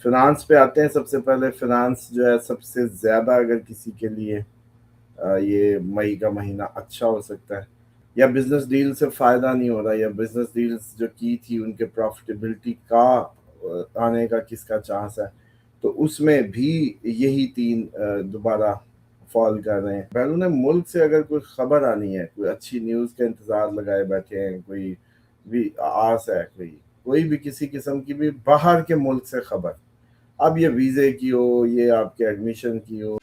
Finance پہ آتے ہیں. سب سے پہلے فنانس جو ہے سب سے زیادہ اگر کسی کے لیے یہ مئی کا مہینہ اچھا ہو سکتا ہے، یا بزنس ڈیل سے فائدہ نہیں ہو رہا، یا بزنس ڈیلز جو کی تھی ان کے پروفٹیبلٹی کا آنے کا کس کا چانس ہے، تو اس میں بھی یہی تین دوبارہ فال کر رہے ہیں. بیرون ملک سے اگر کوئی خبر آنی ہے، کوئی اچھی نیوز کا انتظار لگائے بیٹھے ہیں، کوئی بھی آس ہے، کوئی بھی کسی قسم کی بھی باہر کے ملک سے خبر، اب یہ ویزے کی ہو، یہ آپ کے ایڈمیشن کی ہو.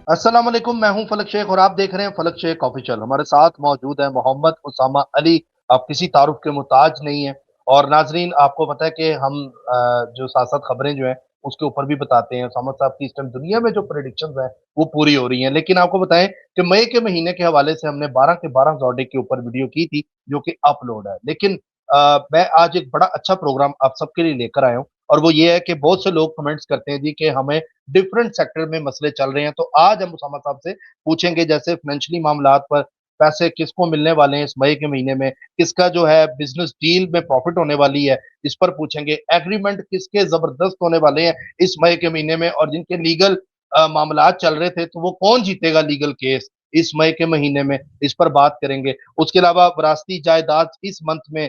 السلام علیکم، میں ہوں فلک شیخ اور آپ دیکھ رہے ہیں فلک شیخ آفیشل. ہمارے ساتھ موجود ہیں محمد اسامہ علی. آپ کسی تعارف کے محتاج نہیں ہیں. اور ناظرین، آپ کو پتہ ہے کہ ہم جو ساتھ ساتھ خبریں جو ہیں اس کے اوپر بھی بتاتے ہیں. اسامہ صاحب کی اس ٹائم دنیا میں جو پریڈکشنز ہیں وہ پوری ہو رہی ہیں. لیکن آپ کو بتائیں کہ مئی کے مہینے کے حوالے سے ہم نے 12 کے 12 زوڈک کے اوپر ویڈیو کی تھی جو کہ اپلوڈ ہے. لیکن میں آج ایک بڑا اچھا پروگرام آپ سب کے لیے لے کر آیا ہوں، اور وہ یہ ہے کہ بہت سے لوگ کمنٹس کرتے ہیں جی کہ ہمیں ڈفرنٹ سیکٹر میں مسئلے چل رہے ہیں. تو آج ہم اسامہ صاحب سے پوچھیں گے جیسے فائنینشلی معاملات پر پیسے کس کو ملنے والے ہیں اس مئی کے مہینے میں، کس کا جو ہے بزنس ڈیل میں پروفٹ ہونے والی ہے اس پر پوچھیں گے، ایگریمنٹ کس کے زبردست ہونے والے ہیں اس مئی کے مہینے میں، اور جن کے لیگل معاملات چل رہے تھے تو وہ کون جیتے گا لیگل کیس اس مئی کے مہینے میں، اس پر بات کریں گے. اس کے علاوہ وراثتی جائیداد اس منتھ میں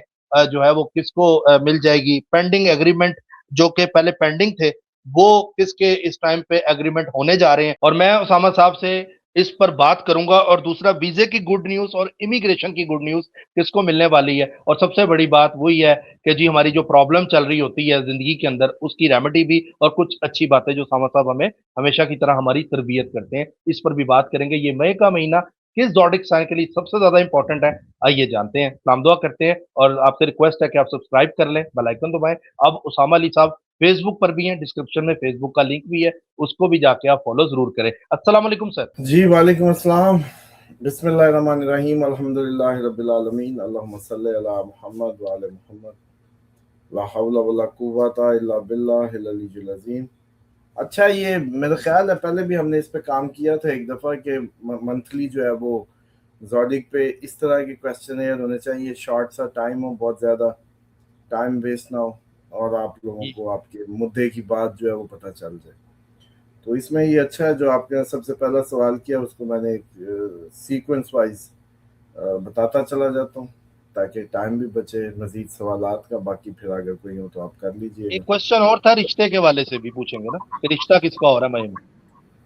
جو ہے وہ کس کو مل جائے گی، پینڈنگ ایگریمنٹ جو کہ پہلے پینڈنگ تھے وہ کس کے اس ٹائم پہ ایگریمنٹ ہونے جا رہے ہیں. اور میں اسامہ صاحب سے اس پر بات کروں گا. اور دوسرا، ویزے کی گڈ نیوز اور امیگریشن کی گڈ نیوز کس کو ملنے والی ہے. اور سب سے بڑی بات وہی ہے کہ جی ہماری جو پرابلم چل رہی ہوتی ہے زندگی کے اندر اس کی ریمیڈی بھی، اور کچھ اچھی باتیں جو اسامہ صاحب ہمیں ہمیشہ کی طرح ہماری تربیت کرتے ہیں اس پر بھی بات کریں گے. یہ مئی کا مہینہ کس زوڈک سائن کے لیے سب سے زیادہ امپورٹنٹ ہے، آئیے جانتے ہیں. سلام دعا کرتے ہیں اور آپ سے ریکویسٹ ہے کہ آپ سبسکرائب کر لیں، بیل آئکن دبائیں. اب اسامہ علی صاحب فیس بک پر بھی ہیں، ڈسکرپشن میں فیس بک کا لنک بھی ہے، اس کو بھی جا کے آپ فالو ضرور کریں. السلام علیکم سر. جی وعلیکم السلام. بسم اللہ الرحمن الرحیم. الحمدللہ رب العالمین. اللہم صلی علی محمد وعلی محمد. لا حول ولا قوت الا باللہ العلی العظیم. اچھا، یہ میرا خیال ہے پہلے بھی ہم نے اس پہ کام کیا تھا ایک دفعہ کہ منتھلی جو ہے وہ زوڈک پہ اس طرح کے کویسچنیئر ہونے چاہیے، شارٹ سا ٹائم ہو، بہت زیادہ ٹائم ویسٹ نہ ہو، اور آپ لوگوں کو آپ کے مدعے کی بات جو ہے وہ پتہ چل جائے. تو اس میں یہ اچھا ہے جو آپ نے سب سے پہلا سوال کیا، اس کو میں نے ایک سیکوینس وائز بتاتا چلا جاتا ہوں تاکہ ٹائم بھی بچے مزید سوالات کا. باقی پھر اگر کوئی ہو تو آپ کر لیجئے گا. ایک کوشچن اور تھا رشتے کے والے سے بھی پوچھیں گے نا کہ رشتہ کس کا ہو رہا ہے مئی میں.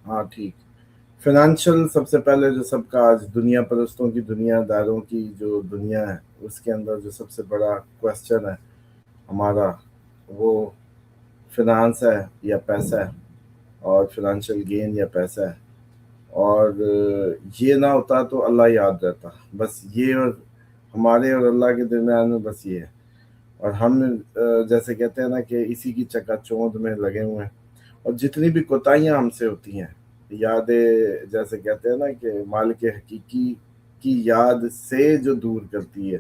ہاں ٹھیک. فائنینشیل سب سے پہلے جو سب کا آج دنیا پرستوں کی، دنیا داروں کی جو دنیا ہے اس کے اندر جو سب سے بڑا کویسچن ہے ہمارا، وہ فنانس ہے یا پیسہ ہے، اور فائنینشیل گین یا پیسہ ہے. اور یہ نہ ہوتا تو اللہ یاد رہتا. بس یہ اور ہمارے اور اللہ کے درمیان میں بس یہ ہے. اور ہم جیسے کہتے ہیں نا کہ اسی کی چکا چوند میں لگے ہوئے ہیں. اور جتنی بھی کوتاہیاں ہم سے ہوتی ہیں، یادیں جیسے کہتے ہیں نا کہ مالک حقیقی کی یاد سے جو دور کرتی ہے،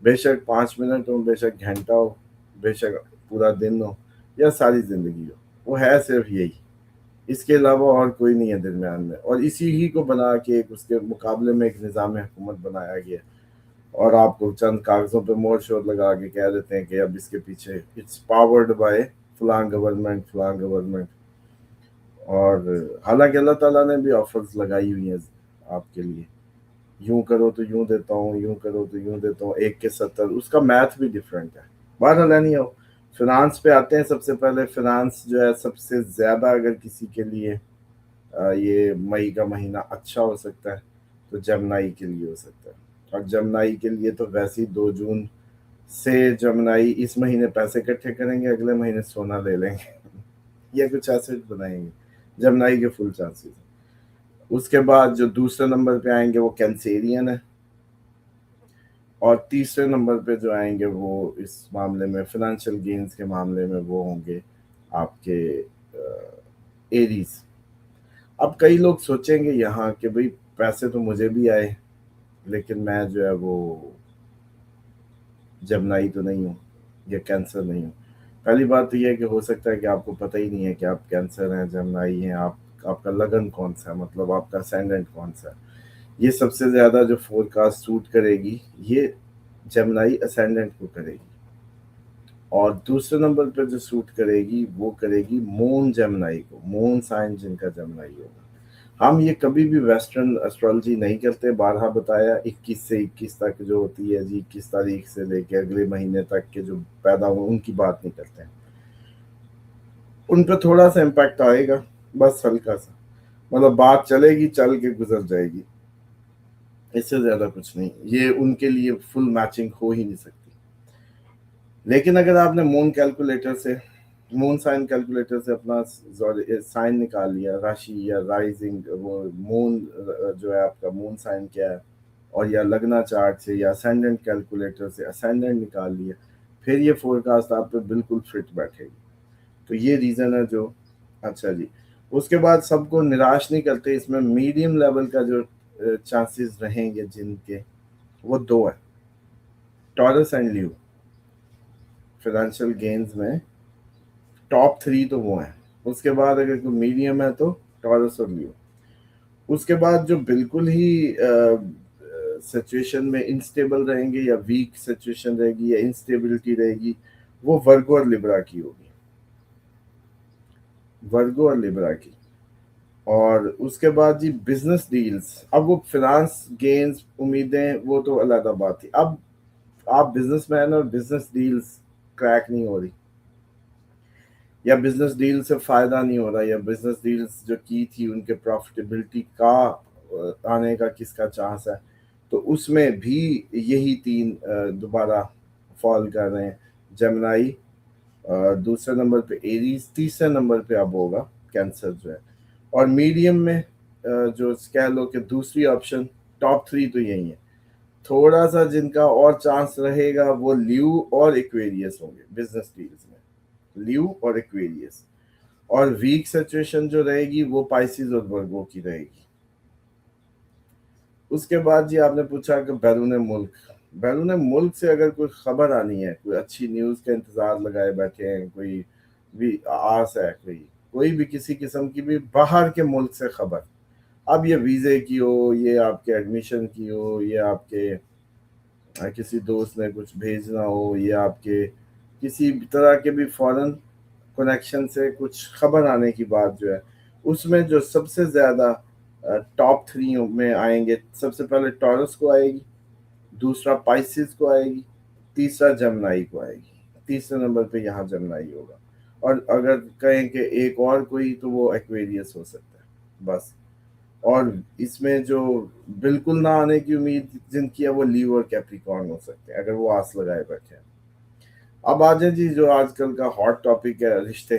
بے شک 5 منٹ ہو، بے شک گھنٹہ ہو، بے شک پورا دن ہو، یا ساری زندگی ہو، وہ ہے صرف یہی. اس کے علاوہ اور کوئی نہیں ہے درمیان میں. اور اسی ہی کو بنا کے ایک اس کے مقابلے میں ایک نظام حکومت بنایا گیا، اور آپ کو چند کاغذوں پہ مور شور لگا کے کہہ دیتے ہیں کہ اب اس کے پیچھے اٹس پاورڈ بائی فلاں گورنمنٹ، فلاں گورنمنٹ. اور حالانکہ اللہ تعالیٰ نے بھی آفرز لگائی ہوئی ہیں آپ کے لیے، یوں کرو تو یوں دیتا ہوں، یوں کرو تو یوں دیتا ہوں، 1 کے 70. اس کا میتھ بھی ڈفرینٹ ہے. بہرحال نہیں ہو. فنانس پہ آتے ہیں. سب سے پہلے فنانس جو ہے سب سے زیادہ اگر کسی کے لیے یہ مئی کا مہینہ اچھا ہو سکتا ہے تو جمنائی کے لیے ہو سکتا ہے. اور جمنائی کے لیے تو ویسے ہی 2 جون سے جمنائی اس مہینے پیسے اکٹھے کریں گے، اگلے مہینے سونا لے لیں گے یا کچھ ایسے بنائیں گے. جمنائی کے فل چانسز ہیں. اس کے بعد جو دوسرے نمبر پہ آئیں گے وہ کینسیرین ہے، اور تیسرے نمبر پہ جو آئیں گے وہ اس معاملے میں فائنینشیل گینز کے معاملے میں وہ ہوں گے آپ کے ایریز. اب کئی لوگ سوچیں گے یہاں کہ بھئی پیسے تو مجھے بھی آئے، لیکن میں جو ہے وہ جمنائی تو نہیں ہوں یا کینسر نہیں ہوں. پہلی بات تو یہ ہے کہ ہو سکتا ہے کہ آپ کو پتہ ہی نہیں ہے کہ آپ کینسر ہیں، جمنائی ہیں، آپ کا لگن کون سا ہے، مطلب آپ کا اسینڈنٹ کون سا ہے. یہ سب سے زیادہ جو فور کاسٹ سوٹ کرے گی یہ جمنائی اسینڈنٹ کو کرے گی. اور دوسرے نمبر پہ جو سوٹ کرے گی وہ کرے گی مون جمنائی کو، مون سائن جن کا جمنائی ہوگا. ہم یہ کبھی بھی ویسٹرن اسٹرالوجی نہیں کرتے، بارہا بتایا 21 سے 21 تک جو ہوتی ہے جی، 21 تاریخ سے لے کے اگلے مہینے تک کے جو پیدا ہوئے ان کی بات نہیں کرتے ہیں. ان پہ تھوڑا سا امپیکٹ آئے گا، بس ہلکا سا، مطلب بات چلے گی، چل کے گزر جائے گی، اس سے زیادہ کچھ نہیں. یہ ان کے لیے فل میچنگ ہو ہی نہیں سکتی. لیکن اگر آپ نے مون کیلکولیٹر سے، مون سائن کیلکولیٹر سے اپنا سائن نکال لیا، راشی یا رائزنگ، وہ مون جو ہے آپ کا مون سائن کیا ہے، اور یا لگنا چارٹ سے یا اسینڈنٹ کیلکولیٹر سے اسینڈنٹ نکال لیا، پھر یہ فور کاسٹ آپ پہ بالکل فٹ بیٹھے گی. تو یہ ریزن ہے جو. اچھا جی، اس کے بعد سب کو نراش نہیں کرتے، اس میں میڈیم لیول کا جو چانسز رہیں گے جن کے، وہ دو ہیں، Taurus and Leo. Financial gains میں ٹاپ 3 تو وہ ہیں. اس کے بعد اگر کوئی میڈیم ہے تو ٹورس اور لیو. اس کے بعد جو بالکل ہی سچویشن میں انسٹیبل رہیں گے یا ویک سچویشن رہے گی یا انسٹیبلٹی رہے گی، وہ ورگو اور لبرا کی ہوگی، ورگو اور لبرا کی. اور اس کے بعد جی بزنس ڈیلز، اب وہ فنانس گینز امیدیں وہ تو علیحدہ بات تھی. اب آپ بزنس مین اور بزنس ڈیلز کریک نہیں ہو رہی، یا بزنس ڈیل سے فائدہ نہیں ہو رہا، یا بزنس ڈیلز جو کی تھی ان کے پروفٹیبلٹی کا آنے کا کس کا چانس ہے، تو اس میں بھی یہی 3 دوبارہ فال کر رہے ہیں. جمنائی، دوسرے نمبر پہ ایریز، تیسرے نمبر پہ اب ہوگا کینسر جو ہے. اور میڈیم میں جو کہہ لو کہ دوسری آپشن، ٹاپ 3 تو یہی ہیں. تھوڑا سا جن کا اور چانس رہے گا وہ لیو اور ایکویریس ہوں گے بزنس ڈیلز میں، لیو اور ایکویریس. اور ویک سچویشن جو رہے گی وہ پائسیز اور ورگو کی رہے گی. اس کے بعد جی آپ نے پوچھا کہ بیرون ملک، بیرون ملک سے اگر کوئی خبر آنی ہے، کوئی اچھی نیوز کا انتظار لگائے بیٹھے ہیں، کوئی بھی آس ہے، کوئی بھی کسی قسم کی بھی باہر کے ملک سے خبر، اب یہ ویزے کی ہو، یہ آپ کے ایڈمیشن کی ہو، یہ آپ کے کسی دوست نے کچھ بھیجنا ہو، یہ آپ کے کسی طرح کے بھی فورن کنیکشن سے کچھ خبر آنے کی بات جو ہے، اس میں جو سب سے زیادہ ٹاپ 3 میں آئیں گے، سب سے پہلے ٹورس کو آئے گی، دوسرا پائسز کو آئے گی، تیسرا جمنائی کو آئے گی. تیسرے نمبر پہ یہاں جمنائی ہوگا. اور اگر کہیں کہ ایک اور کوئی تو وہ ایکویریس ہو سکتا ہے بس. اور اس میں جو بالکل نہ آنے کی امید جن کی ہے وہ لیو اور کیپریکارن ہو سکتے ہیں اگر وہ آس لگائے بیٹھے ہیں. اب آ جائیں جی جو آج کل کا ہاٹ ٹاپک ہے، رشتے.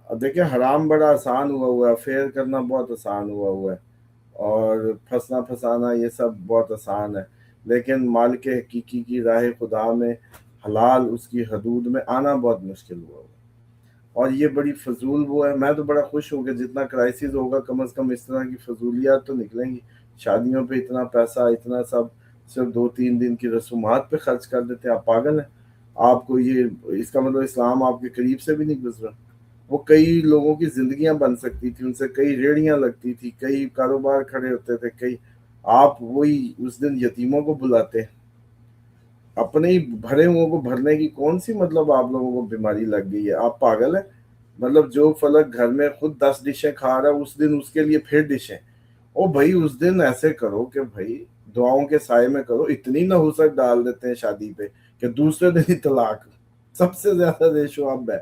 اب دیکھیں حرام بڑا آسان ہوا ہے، افیئر کرنا بہت آسان ہوا ہے، اور پھنسنا پھنسانا یہ سب بہت آسان ہے، لیکن مالک حقیقی کی راہ خدا میں حلال اس کی حدود میں آنا بہت مشکل ہوا. اور یہ بڑی فضول وہ ہے. میں تو بڑا خوش ہوں کہ جتنا کرائسس ہوگا کم از کم اس طرح کی فضولیات تو نکلیں گی. شادیوں پہ اتنا پیسہ، اتنا سب صرف 2-3 دن کی رسومات پہ خرچ کر دیتے ہیں. آپ پاگل ہیں؟ آپ کو یہ اس کا مطلب اسلام آپ کے قریب سے بھی نہیں گزرا. وہ کئی لوگوں کی زندگیاں بن سکتی تھی، ان سے کئی ریڑیاں لگتی تھی، کئی کاروبار کھڑے ہوتے تھے، کئی. آپ وہی اس دن یتیموں کو بلاتے، اپنے ہی بھرے ہوئوں کو بھرنے کی کون سی مطلب آپ لوگوں کو بیماری لگ گئی ہے؟ آپ پاگل ہیں؟ مطلب جو فلک گھر میں خود 10 ڈشیں کھا رہا ہے اس دن اس کے لیے پھر ڈشیں. او بھائی اس دن ایسے کرو کہ بھائی دعاؤں کے سائے میں کرو. اتنی نحوست ڈال دیتے ہیں شادی پہ کہ دوسرے دن ہی طلاق. سب سے زیادہ ریشو اب ہے،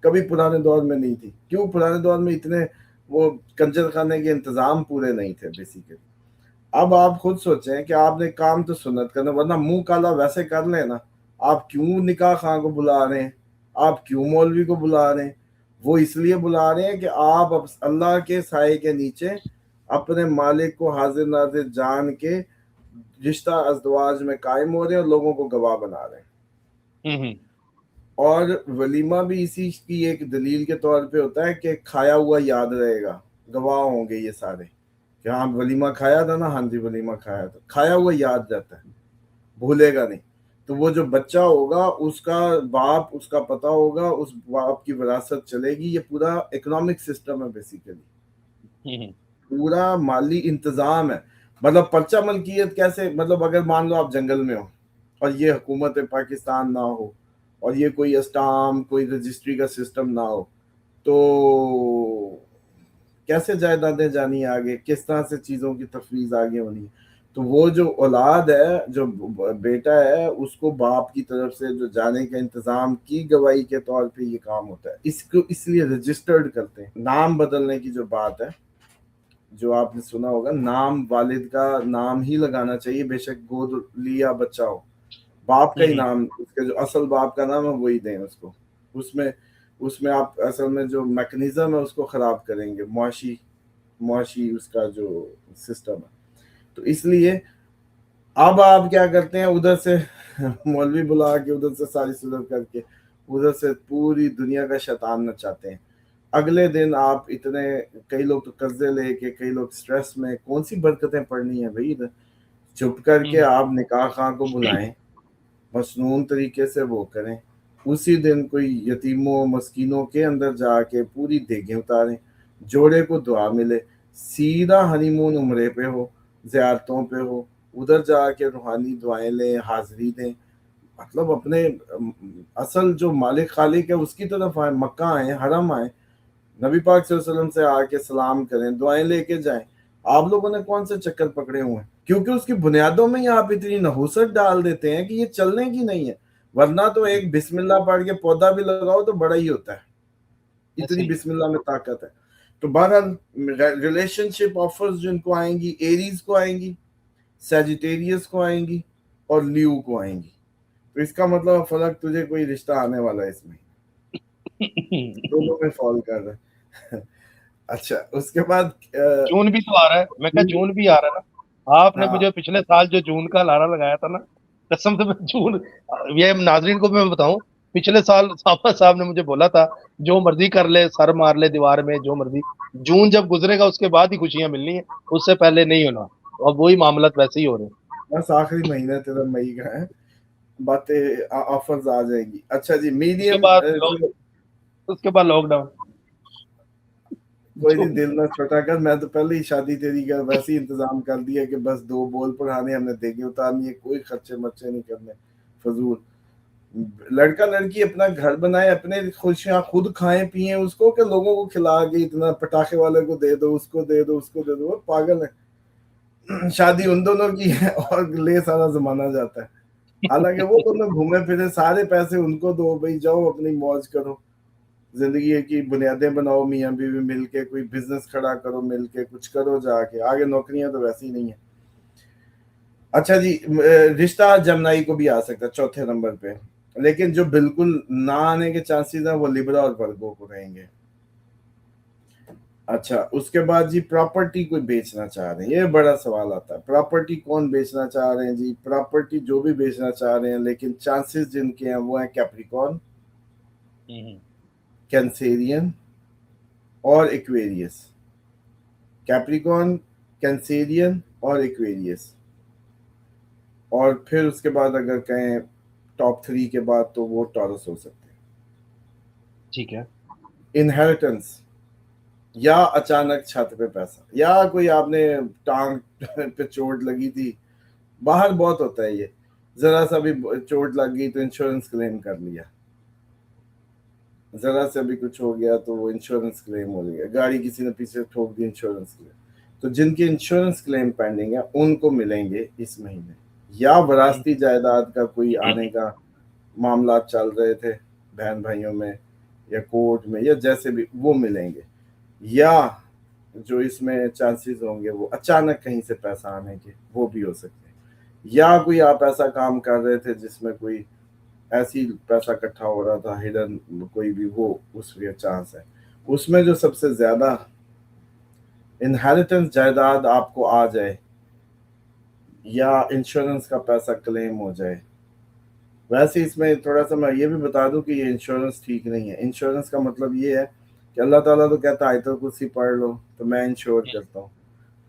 کبھی پرانے دور میں نہیں تھی. کیوں؟ پرانے دور میں اتنے وہ کنجر خانے کے انتظام پورے نہیں تھے بیسیکلی. اب آپ خود سوچیں کہ آپ نے کام تو سنت کرنا، ورنہ منہ کالا ویسے کر لیں نا. آپ کیوں نکاح خواہ کو بلا رہے ہیں؟ آپ کیوں مولوی کو بلا رہے ہیں؟ وہ اس لیے بلا رہے ہیں کہ آپ اللہ کے سائے کے نیچے اپنے مالک کو حاضر ناظر جان کے رشتہ ازدواج میں قائم ہو رہے ہیں اور لوگوں کو گواہ بنا رہے ہیں. اور ولیمہ بھی اسی کی ایک دلیل کے طور پہ ہوتا ہے کہ کھایا ہوا یاد رہے گا، گواہ ہوں گے یہ سارے کہ ہاں ولیمہ کھایا تھا نا، ہاں جی ولیمہ کھایا تھا. کھایا ہوا یاد رہتا ہے، بھولے گا نہیں. تو وہ جو بچہ ہوگا اس کا باپ اس کا پتہ ہوگا, اس باپ کی وراثت چلے گی. یہ پورا اکنامک سسٹم ہے بیسیکلی, پورا مالی انتظام ہے. مطلب پرچہ ملکیت کیسے, مطلب اگر مان لو آپ جنگل میں ہو اور یہ حکومت پاکستان نہ ہو اور یہ کوئی اسٹام کوئی رجسٹری کا سسٹم نہ ہو, تو کیسے جائیدادیں جانی آگے, کس طرح سے چیزوں کی تفویض آگے ہونی ہے. تو وہ جو اولاد ہے, جو بیٹا ہے, اس کو باپ کی طرف سے جو جانے کا انتظام کی گواہی کے طور پہ یہ کام ہوتا ہے. اس کو اس لیے رجسٹرڈ کرتے ہیں. نام بدلنے کی جو بات ہے, جو آپ نے سنا ہوگا, نام والد کا نام ہی لگانا چاہیے, بے شک گود لیا بچہ ہو, باپ کا ہی نام, اس کے جو اصل باپ کا نام ہے وہی دیں اس کو. اس میں آپ اصل میں جو میکنزم ہے اس کو خراب کریں گے, معاشی اس کا جو سسٹم ہے. تو اس لیے اب آپ کیا کرتے ہیں, ادھر سے مولوی بلا کے, ادھر سے ساری صورت کر کے, ادھر سے پوری دنیا کا شیطان نچاتے ہیں. اگلے دن آپ اتنے, کئی لوگ تو قرضے لے کے, کئی لوگ سٹریس میں, کون سی برکتیں پڑھنی ہیں بھائی. ادھر چپ کر کے آپ نکاح خواہ کو بلائیں, مسنون طریقے سے وہ کریں, اسی دن کوئی یتیموں مسکینوں کے اندر جا کے پوری دیگیں اتاریں, جوڑے کو دعا ملے, سیدھا ہنی مون عمرے پہ ہو, زیارتوں پہ ہو, ادھر جا کے روحانی دعائیں لیں, حاضری دیں. مطلب اپنے اصل جو مالک خالق ہے اس کی طرف آئیں, مکہ آئیں, حرم آئیں, نبی پاک صلی اللہ علیہ وسلم سے آ کے سلام کریں, دعائیں لے کے جائیں. آپ لوگوں نے کون سے چکر پکڑے ہوئے ہیں, کیونکہ اس کی بنیادوں میں ہی آپ اتنی نحوست ڈال دیتے ہیں کہ یہ چلنے کی نہیں ہے. ورنہ تو ایک بسم اللہ پڑھ کے پودا بھی لگاؤ تو بڑا ہی ہوتا ہے, اتنی بسم اللہ میں طاقت ہے. تو بہرحال ریلیشن شپ آفرز جن کو آئیں گی, ایریز کو آئیں گی, سیجیٹیریس کو آئیں گی, اور لیو کو آئیں گی. تو اس کا مطلب فرق تجھے کوئی رشتہ آنے والا ہے اس میں, دونوں میں فال کر رہا ہے. اچھا اس کے بعد جون بھی تو آ رہا ہے, میں کہا جون بھی آ رہا ہے نا. آپ نے مجھے پچھلے سال جو جون کا لارا لگایا تھا نا, قسم سے میں جون, یہ ناظرین کو میں بتاؤں, پچھلے سال صاحب نے مجھے بولا تھا جو مرضی کر لے, سر مار لے دیوار میں, جو مرضی, جون جب گزرے گا اس کے بعد ہی خوشیاں ملنی ہیں, اس سے پہلے نہیں ہونا. اور وہی معاملات ویسے ہی ہو رہے ہیں. بس آخری مہینہ تیرا مئی کا ہے, باتیں آفرز آ جائیں گی. اچھا جی, میڈیم, اس کے بعد لاک ڈاؤن. کوئی نہیں, دل نہ چھوٹا کر, میں تو پہلے ہی شادی تیری کا ویسے ہی انتظام کر دیا کہ بس 2 بول پڑھانے, ہم نے دیگیں اتارنی ہے, کوئی خرچے مرچے نہیں کرنے فضول. لڑکا لڑکی اپنا گھر بنائے, اپنے خوشیاں خود کھائیں پئیں اس کو, کہ لوگوں کو کھلا کے اتنا پٹاخے والے کو دے دو, اس کو دے دو, اس کو دے دو. وہ پاگل ہے, شادی ان دونوں کی ہے اور لے سارا زمانہ جاتا ہے. حالانکہ وہ دونوں گھومے پھرے, سارے پیسے ان کو دو بھائی, جاؤ اپنی موج کرو, زندگی کی بنیادیں بناؤ, میاں بیوی مل کے کوئی بزنس کھڑا کرو, مل کے کچھ کرو جا کے آگے. نوکریاں تو ویسی ہی نہیں ہیں. اچھا جی, رشتہ جمنائی کو بھی آ سکتا ہے چوتھے نمبر پہ, لیکن جو بالکل نہ آنے کے چانسز ہیں وہ لیبرا اور ورگو کو رہیں گے. اچھا اس کے بعد جی, پراپرٹی کوئی بیچنا چاہ رہے ہیں, یہ بڑا سوال آتا ہے. پراپرٹی کون بیچنا چاہ رہے ہیں جی؟ پراپرٹی جو بھی بیچنا چاہ رہے ہیں, لیکن چانسز جن کے ہیں وہ ہیں کیپریکارن, کینسیرین اور ایکویریس. کیپریکارن, کینسیرین اور ایکویریس. اور پھر اس کے بعد اگر کہیں ٹاپ 3 کے بعد تو وہ ٹورس ہو سکتے ہیں. ٹھیک ہے. انہیریٹنس, یا اچانک چھت پہ پیسہ, یا کوئی آپ نے ٹانگ پہ چوٹ لگی تھی, باہر بہت ہوتا ہے یہ, ذرا سا بھی چوٹ لگ گئی تو انشورنس کلیم کر لیا, ذرا سے بھی کچھ ہو گیا تو وہ انشورنس کلیم ہو گیا, گاڑی کسی نے پیچھے ٹھوک دی, انشورنس کلیم. تو جن کے انشورنس کلیم پینڈنگ ہے ان کو ملیں گے اس مہینے. یا وراثتی جائیداد کا کوئی آنے کا معاملات چل رہے تھے بہن بھائیوں میں یا کورٹ میں, یا جیسے بھی, وہ ملیں گے. یا جو اس میں چانسز ہوں گے وہ اچانک کہیں سے پیسہ آنے کے, وہ بھی ہو سکتے ہیں. یا کوئی آپ ایسا کام کر رہے تھے جس میں کوئی ایسی پیسہ اکٹھا ہو رہا تھا ہڈن, کوئی بھی, وہ اس میں چانس ہے. اس میں جو سب سے زیادہ انہیریٹنس جائیداد آپ کو آ جائے یا انشورنس کا پیسہ کلیم ہو جائے. ویسے اس میں تھوڑا سا میں یہ بھی بتا دوں کہ یہ انشورنس ٹھیک نہیں ہے. انشورنس کا مطلب یہ ہے کہ اللہ تعالیٰ تو کہتا ہے آیت الکرسی پڑھ لو تو میں انشور کرتا ہوں,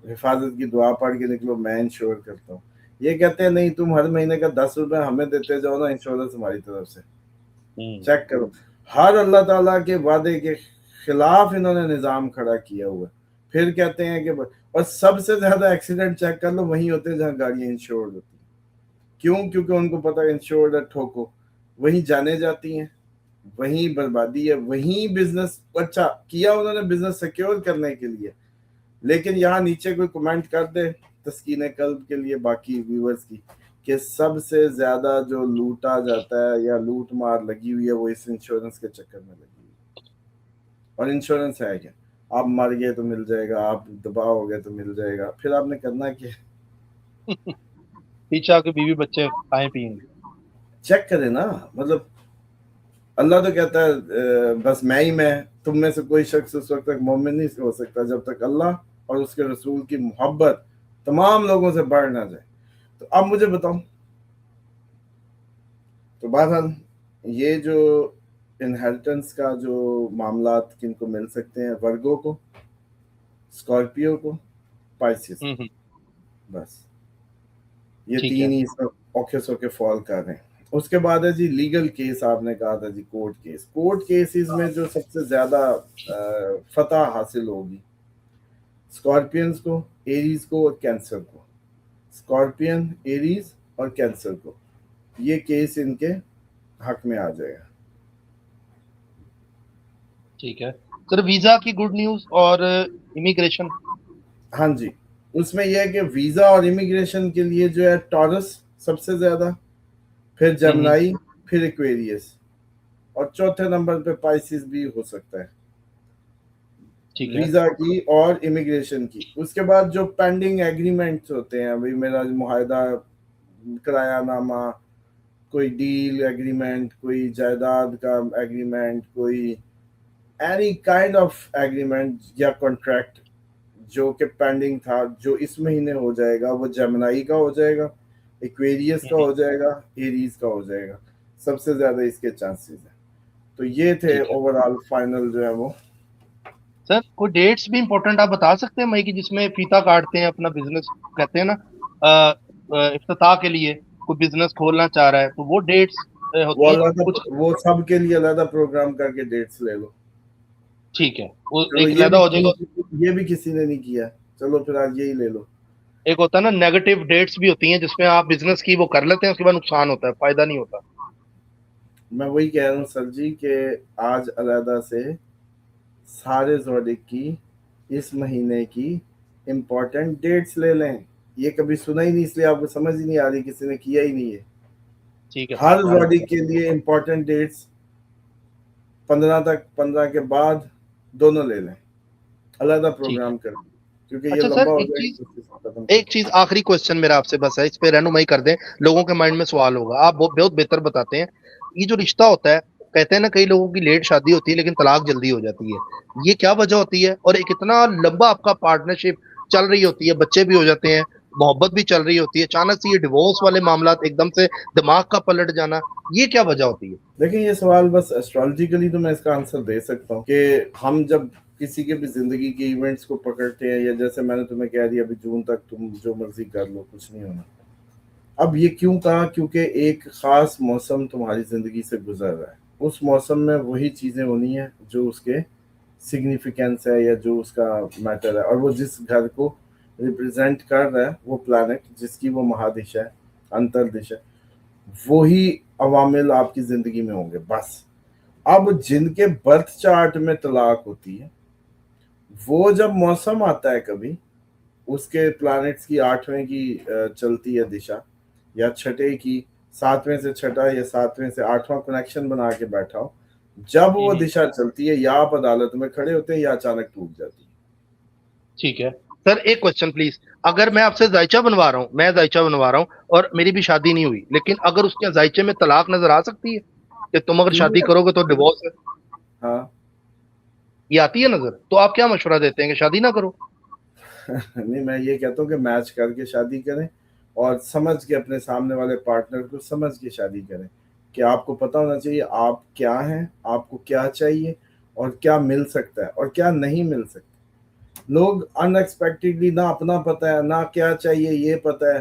حفاظت کی دعا پڑھ کے نکلو میں انشور کرتا ہوں. یہ کہتے ہیں نہیں تم ہر مہینے کا 10 روپے ہمیں دیتے جاؤ نا انشورنس ہماری طرف سے. چیک کرو, ہر اللہ تعالیٰ کے وعدے کے خلاف انہوں نے نظام کھڑا کیا ہوا ہے. پھر کہتے ہیں کہ اور سب سے زیادہ ایکسیڈنٹ چیک کر لو وہیں ہوتے ہیں جہاں گاڑیاں انشورڈ ہوتی ہیں. کیوں؟ کیونکہ ان کو پتا ہے انشورڈ ہے ٹھوکو, وہیں جانے جاتی ہیں, وہیں بربادی ہے, وہیں بزنس اچھا کیا انہوں نے بزنس سیکیور کرنے کے لیے. لیکن یہاں نیچے کوئی کمنٹ کر دے تسکین قلب کے لیے باقی ویورز کی کہ سب سے زیادہ جو لوٹا جاتا ہے یا لوٹ مار لگی ہوئی ہے وہ اس انشورنس کے چکر میں لگی ہوئی ہے. اور انشورنس ہے کیا؟ آپ مر گئے تو مل جائے گا, آپ دبا ہو گئے تو مل جائے گا, پھر آپ نے کرنا کیا؟ پیچھے آ کے بیوی بچے کھائیں پئیں گے. چیک کریں نا. مطلب اللہ تو کہتا ہے بس میں ہی میں, تم میں سے کوئی شخص اس وقت تک مومن نہیں ہو سکتا جب تک اللہ اور اس کے رسول کی محبت تمام لوگوں سے بڑھ نہ جائے. تو اب مجھے بتاؤں, تو بہرحال یہ جو انہیریٹنس کا جو معاملات کن کو مل سکتے ہیں, ورگو کو, اسکارپیو کو, پائسیس, بس یہ تین ہی اس میں اوکھے سوکھے فال کر رہے ہیں. اس کے بعد ہے جی لیگل کیس. آپ نے کہا تھا جی کورٹ کیس. کورٹ کیسز میں جو سب سے زیادہ فتح حاصل ہوگی اسکارپینز کو, ایریز کو اور کینسر کو. اسکارپین, ایریز اور کینسر کو یہ کیس ان کے حق میں آ جائے گا. ٹھیک ہے سر. ویزا کی گڈ نیوز اور امیگریشن. ہاں جی, اس میں یہ ہے کہ ویزا اور امیگریشن کے لیے جو ہے ٹورس سب سے زیادہ, پھر جمنائی, پھر ایکویریس, اور چوتھے نمبر پہ پائسیس بھی ہو سکتا ہے ویزا کی اور امیگریشن کی. اس کے بعد جو پینڈنگ ایگریمنٹس ہوتے ہیں, ابھی میرا معاہدہ, کرایہ نامہ, کوئی ڈیل ایگریمنٹ, کوئی جائیداد کا ایگریمنٹ, کوئی اینی کائنڈ آف ایگریمنٹ یا کانٹریکٹ جو کہ پینڈنگ تھا, جو اس مہینے ہو جائے گا وہ جمنائی کا ہو جائے گا, ایکویریس کا ہو جائے گا, ایریز کا ہو جائے گا. سب سے زیادہ اس کے چانسز ہیں. تو یہ تھے اوور آل فائنل جو ہے وہ. سر کوئی ڈیٹس بھی امپورٹنٹ آپ بتا سکتے ہیں مئی کی, جس میں فیتا کاٹتے ہیں اپنا بزنس, کہتے ہیں نا افتتاح کے لیے کوئی بزنس کھولنا چاہ رہا ہے, تو وہ ڈیٹس ہوتی ہیں وہ سب کے لیے علیحدہ پروگرام کر کے ڈیٹس لے لو. ٹھیک ہے, وہ ایک علیحدہ ہو جائے گا. یہ بھی کسی نے نہیں کیا, چلو پھر آج یہی لے لو. ایک ہوتا ہے نا نیگیٹو ڈیٹس بھی ہوتی ہیں جس میں آپ بزنس کی وہ کر لیتے ہیں, اس کے بعد نقصان ہوتا ہے, فائدہ نہیں ہوتا. میں وہی کہہ رہا ہوں سر جی کہ آج علیحدہ سے سارے زوڈک کی اس مہینے کی امپورٹنٹ ڈیٹس لے لیں. یہ کبھی سنا ہی نہیں, اس لیے آپ کو سمجھ ہی نہیں آ رہی, کسی نے کیا ہی نہیں ہے. ہر زوڈک کے لیے امپورٹنٹ ڈیٹس 15 تک, 15 کے بعد دونوں لے لیں, علیحدہ پروگرام کریں, کیونکہ یہ لمبا ہو جائے گا. ایک چیز آخری کوسچن میرا آپ سے بس ہے, اس پہ رہنمائی کر دیں, لوگوں کے مائنڈ میں سوال ہوگا, آپ بہت بہتر بتاتے ہیں. یہ جو رشتہ ہوتا ہے, کہتے ہیں نا کئی لوگوں کی لیٹ شادی ہوتی ہے لیکن طلاق جلدی ہو جاتی ہے, یہ کیا وجہ ہوتی ہے؟ اور ایک اتنا لمبا آپ کا پارٹنرشپ چل رہی ہوتی ہے, بچے بھی ہو جاتے ہیں, محبت بھی چل رہی ہوتی ہے, اچانک سے یہ ڈیورس والے معاملات, ایک دم سے دماغ کا پلٹ جانا, یہ کیا وجہ ہوتی ہے؟ دیکھیں یہ سوال بس ایسٹرالوجیکلی تو میں اس کا آنسر دے سکتا ہوں کہ ہم جب کسی کے بھی زندگی کے ایونٹس کو پکڑتے ہیں, یا جیسے میں نے تمہیں کہہ دیا ابھی جون تک تم جو مرضی کر لو, کچھ نہیں ہونا. اب یہ کیوں کہا؟ کیونکہ ایک خاص موسم تمہاری زندگی سے گزر رہا ہے, اس موسم میں وہی چیزیں ہونی ہیں جو اس کے سگنیفیکینس ہے یا جو اس کا میٹر ہے, اور وہ جس گھر کو ریپرزینٹ کر رہا ہے, وہ پلانٹ جس کی وہ مہادش ہے, انتردش ہے, وہی عوامل آپ کی زندگی میں ہوں گے بس. اب جن کے برتھ چارٹ میں طلاق ہوتی ہے, وہ جب موسم آتا ہے کبھی, اس کے پلانٹس کی 8ویں کی چلتی ہے دشا, یا چھٹے کی 7ویں سے چھٹا یا 7ویں سے 8واں کنیکشن بنا کے بیٹھا ہو, جب وہ دشا چلتی ہے, یا آپ عدالت میں کھڑے ہوتے ہیں یا اچانک ٹوٹ جاتی ہے. ٹھیک ہے سر, ایک کوشچن پلیز. اگر میں آپ سے ذائچہ بنوا رہا ہوں, میں ذائچہ بنوا رہا ہوں اور میری بھی شادی نہیں ہوئی, لیکن اگر اس کے ذائچے میں طلاق نظر آ سکتی ہے کہ تم اگر شادی کرو گے تو ڈیورس ہے, ہاں یہ آتی ہے نظر, تو آپ کیا مشورہ دیتے ہیں کہ شادی نہ کرو؟ نہیں, میں یہ کہتا ہوں کہ میچ کر کے شادی کریں, اور سمجھ کے اپنے سامنے والے پارٹنر کو سمجھ کے شادی کریں, کہ آپ کو پتہ ہونا چاہیے آپ کیا ہیں, آپ کو کیا چاہیے, اور کیا مل سکتا ہے اور کیا نہیں مل سکتا. لوگ ان ایکسپیکٹڈلی نہ اپنا پتہ ہے, نہ کیا چاہیے یہ پتہ ہے,